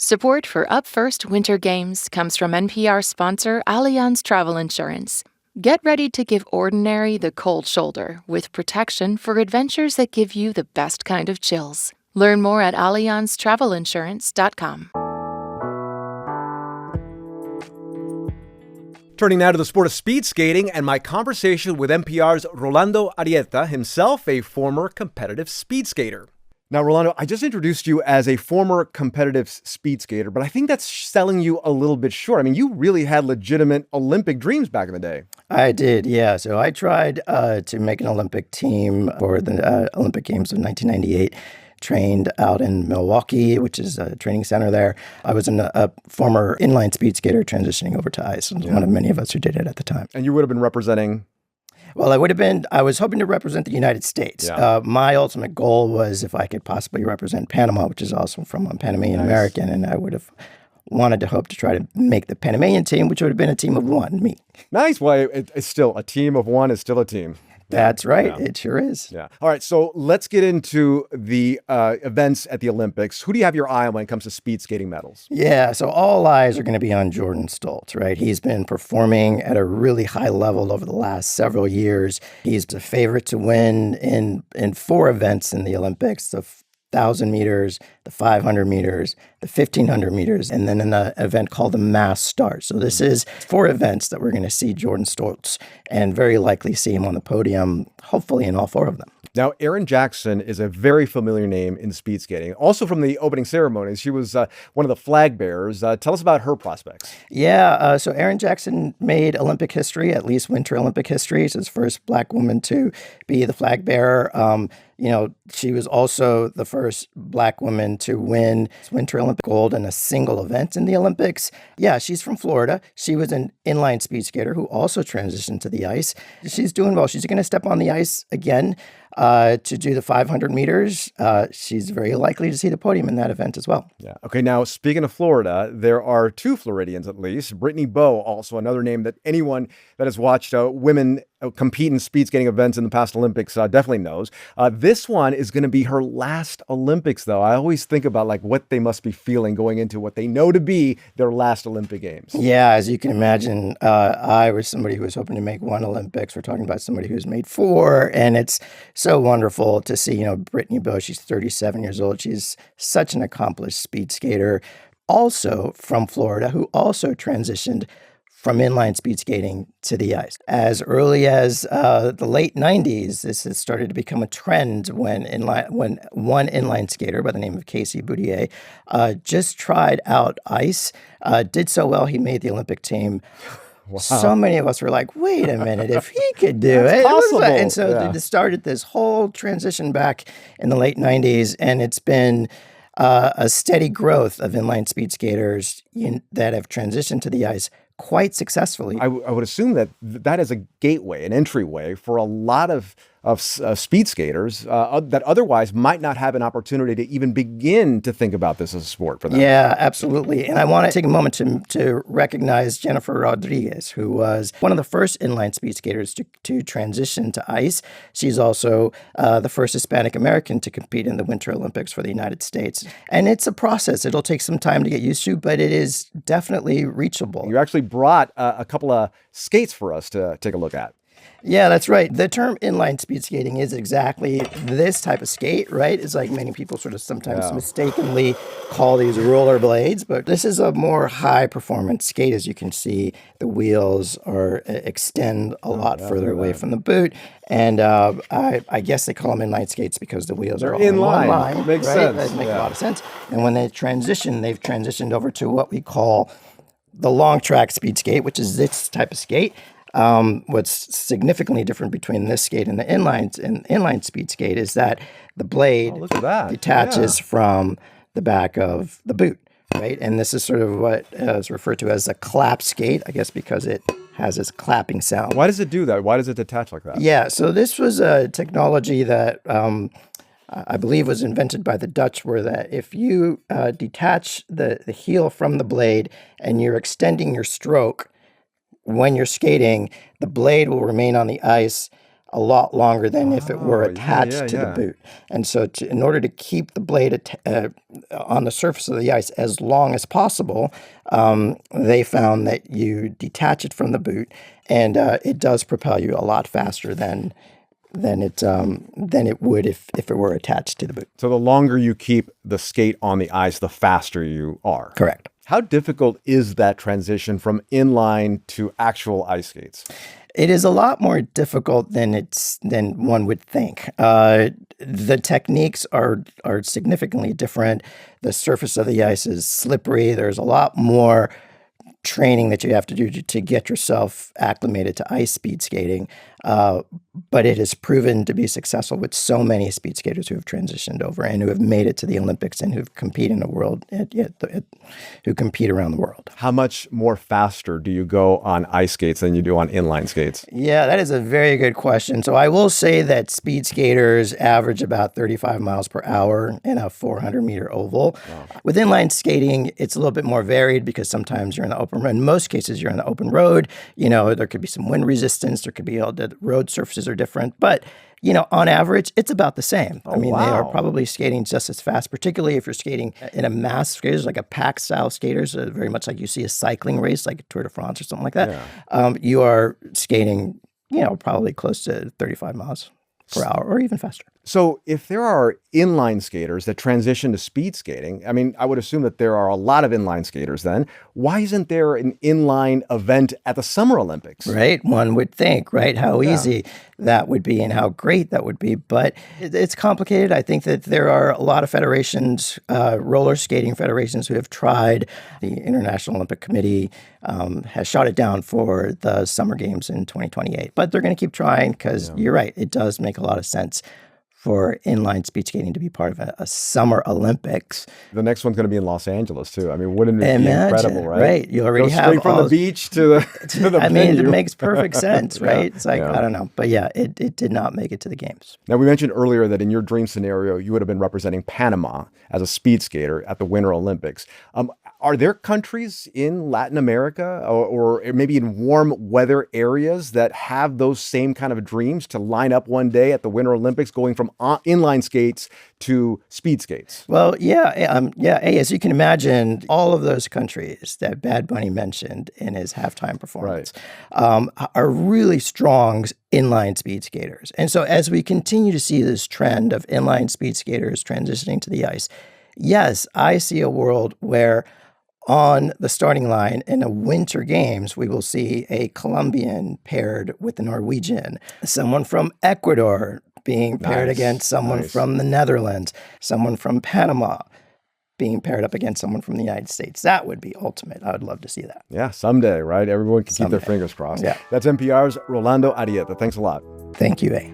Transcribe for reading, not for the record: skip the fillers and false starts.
Support for Up First Winter Games comes from NPR sponsor Allianz Travel Insurance. Get ready to give ordinary the cold shoulder with protection for adventures that give you the best kind of chills. Learn more at allianztravelinsurance.com. Turning now to the sport of speed skating and my conversation with NPR's Rolando Arrieta, himself a former competitive speed skater. Now, Rolando, I just introduced you as a former competitive speed skater, but I think that's selling you a little bit short. I mean, you really had legitimate Olympic dreams back in the day. I did, yeah. So I tried to make an Olympic team for the Olympic Games of 1998. Trained out in Milwaukee, which is a training center there. I was a former inline speed skater transitioning over to ice. I was one of many of us who did it at the time. And you would have been representing? Well, I was hoping to represent the United States. Yeah. My ultimate goal was if I could possibly represent Panama, which is also from a Panamanian American, and I would have wanted to hope to try to make the Panamanian team, which would have been a team of one, me. Nice. Well, it's still a team of one is still a team. That's right. Yeah. It sure is. Yeah. All right. So let's get into the events at the Olympics. Who do you have your eye on when it comes to speed skating medals? Yeah. So all eyes are going to be on Jordan Stolz, right? He's been performing at a really high level over the last several years. He's the favorite to win in 4 events in the Olympics: the 1,000 meters, the 500 meters, the 1,500 meters, and then in an event called the mass start. So this is 4 events that we're going to see Jordan Stolz and very likely see him on the podium, hopefully in all 4 of them. Now, Erin Jackson is a very familiar name in speed skating. Also from the opening ceremonies, she was one of the flag bearers. Tell us about her prospects. Yeah, so Erin Jackson made Olympic history, at least Winter Olympic history. She's the first Black woman to be the flag bearer. She was also the first Black woman to win Winter Olympic gold in a single event in the Olympics. Yeah, she's from Florida. She was an inline speed skater who also transitioned to the ice. She's doing well. She's going to step on the ice again to do the 500 meters. She's very likely to see the podium in that event as well. Yeah. Okay. Now, speaking of Florida, there are 2 Floridians at least. Brittany Bowe, also another name that anyone that has watched women compete in speed skating events in the past Olympics definitely knows. This one is going to be her last Olympics, though. I always think about what they must be feeling going into what they know to be their last Olympic Games. Yeah, as you can imagine, I was somebody who was hoping to make 1 Olympics. We're talking about somebody who's made 4, and it's so wonderful to see, Brittany Bowe. She's 37 years old. She's such an accomplished speed skater, also from Florida, who also transitioned from inline speed skating to the ice. As early as the late 90s, this has started to become a trend when one inline skater by the name of Casey Boudier just tried out ice, did so well, he made the Olympic team. Wow. So many of us were like, wait a minute, if he could do it. Possible. And so they started this whole transition back in the late 90s, and it's been a steady growth of inline speed skaters that have transitioned to the ice quite successfully. I would assume that is a gateway, an entryway for a lot of speed skaters that otherwise might not have an opportunity to even begin to think about this as a sport for them. Yeah, absolutely. And I want to take a moment to recognize Jennifer Rodriguez, who was one of the first inline speed skaters to transition to ice. She's also the first Hispanic American to compete in the Winter Olympics for the United States. And it's a process. It'll take some time to get used to, but it is definitely reachable. You actually brought a couple of skates for us to take a look at. Yeah, that's right. The term inline speed skating is exactly this type of skate, right? It's like many people sort of sometimes mistakenly call these roller blades, but this is a more high performance skate. As you can see, the wheels extend a lot further away from the boot. And I guess they call them inline skates because the wheels are all in one line. Makes right? sense. That makes a lot of sense. And when they've transitioned over to what we call the long track speed skate, which is this type of skate. What's significantly different between this skate and the inline speed skate is that the blade detaches from the back of the boot, right? And this is sort of what is referred to as a clap skate, I guess because it has this clapping sound. Why does it do that? Why does it detach like that? Yeah, so this was a technology that I believe was invented by the Dutch, where that if you detach the heel from the blade and you're extending your stroke, when you're skating, the blade will remain on the ice a lot longer than if it were attached to the yeah. boot. And so in order to keep the blade on the surface of the ice as long as possible, they found that you detach it from the boot, and it does propel you a lot faster than it would if it were attached to the boot. So the longer you keep the skate on the ice, the faster you are. Correct. How difficult is that transition from inline to actual ice skates? It is a lot more difficult than one would think. The techniques are significantly different. The surface of the ice is slippery. There's a lot more training that you have to do to get yourself acclimated to ice speed skating. But it has proven to be successful with so many speed skaters who have transitioned over and who have made it to the Olympics and who've competed in the world, who compete around the world. How much more faster do you go on ice skates than you do on inline skates? Yeah, that is a very good question. So I will say that speed skaters average about 35 miles per hour in a 400-meter oval. Wow. With inline skating, it's a little bit more varied because sometimes you're in the open road. In most cases, you're in the open road. You know, there could be some wind resistance. There could be the road surfaces are different. But, you know, on average, it's about the same. Oh, I mean, wow. They are probably skating just as fast, particularly if you're skating in a mass skaters, like a pack-style skaters, very much like you see a cycling race, like a Tour de France or something like that. Yeah. You are skating, you know, probably close to 35 miles per hour or even faster. So if there are inline skaters that transition to speed skating, I mean, I would assume that there are a lot of inline skaters then. Why isn't there an inline event at the Summer Olympics? Right. One would think, right, how easy that would be and how great that would be. But it's complicated. I think that there are a lot of federations, roller skating federations, who have tried. The International Olympic Committee has shot it down for the Summer Games in 2028. But they're going to keep trying because you're right. It does make a lot of sense for inline speed skating to be part of a Summer Olympics. The next one's going to be in Los Angeles too. I mean, wouldn't it be incredible, right? Right. You already have straight from the beach to the I mean, venue. it makes perfect sense, right? It's like, I don't know. But yeah, it did not make it to the games. Now, we mentioned earlier that in your dream scenario, you would have been representing Panama as a speed skater at the Winter Olympics. Are there countries in Latin America or maybe in warm weather areas that have those same kind of dreams to line up one day at the Winter Olympics, going from inline skates to speed skates? Well, Hey, as you can imagine, all of those countries that Bad Bunny mentioned in his halftime performance are really strong inline speed skaters. And so as we continue to see this trend of inline speed skaters transitioning to the ice, yes, I see a world where on the starting line in the Winter Games, we will see a Colombian paired with a Norwegian, someone from Ecuador being paired against someone from the Netherlands, someone from Panama being paired up against someone from the United States. That would be ultimate. I would love to see that. Yeah, someday, right? Everyone can keep their fingers crossed. Yeah. That's NPR's Rolando Arrieta. Thanks a lot. Thank you, A.